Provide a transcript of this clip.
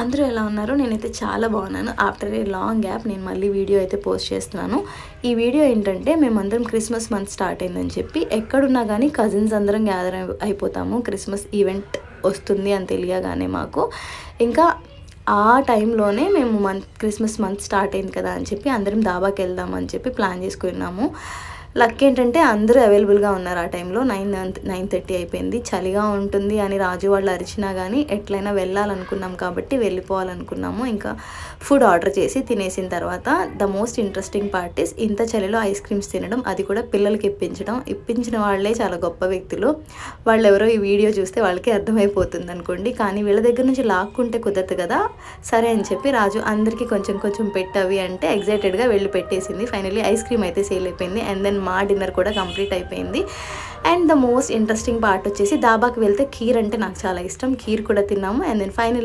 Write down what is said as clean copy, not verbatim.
అందరూ ఎలా ఉన్నారు? నేనైతే చాలా బాగున్నాను. ఆఫ్టర్ ఏ లాంగ్ గ్యాప్ నేను మళ్ళీ వీడియో అయితే పోస్ట్ చేస్తున్నాను. ఈ వీడియో ఏంటంటే మేమందరం క్రిస్మస్ మంత్ స్టార్ట్ అయిందని చెప్పి ఎక్కడున్నా కానీ కజిన్స్ అందరం గ్యాదర్ అయిపోతాము. క్రిస్మస్ ఈవెంట్ వస్తుంది అని తెలియగానే మాకు ఇంకా ఆ టైంలోనే మేము క్రిస్మస్ మంత్ స్టార్ట్ అయింది కదా అని చెప్పి అందరం దాబాకి వెళ్దామని చెప్పి ప్లాన్ చేసుకున్నాము. లక్ ఏంటంటే అందరూ అవైలబుల్గా ఉన్నారు. ఆ టైంలో 9:30 అయిపోయింది. చలిగా ఉంటుంది అని రాజు వాళ్ళు అరిచినా కానీ ఎట్లయినా వెళ్ళాలనుకున్నాం కాబట్టి వెళ్ళిపోవాలనుకున్నాము. ఇంకా ఫుడ్ ఆర్డర్ చేసి తినేసిన తర్వాత the most interesting part is ఇంత చలిలో ఐస్ క్రీమ్స్ తినడం, అది కూడా పిల్లలకి ఇప్పించిన వాళ్ళే చాలా గొప్ప వ్యక్తులు. వాళ్ళు ఎవరో ఈ వీడియో చూస్తే వాళ్ళకి అర్థమైపోతుంది అనుకోండి. కానీ వీళ్ళ దగ్గర నుంచి లాక్కుంటే కుదరదు కదా, సరే అని చెప్పి రాజు అందరికీ కొంచెం కొంచెం పెట్టవి అంటే ఎగ్జైటెడ్గా వెళ్ళి పెట్టేసింది. ఫైనల్లీ ఐస్ క్రీమ్ అయితే సేల్ అయిపోయింది. అండ్ దెన్ మా డిన్నర్ కూడా కంప్లీట్ అయిపోయింది. And the most interesting part వచ్చేసి దాబాకి వెళ్తే ఖీర్ అంటే నాకు చాలా ఇష్టం. ఖీర్ కూడా తిన్నాము. And then final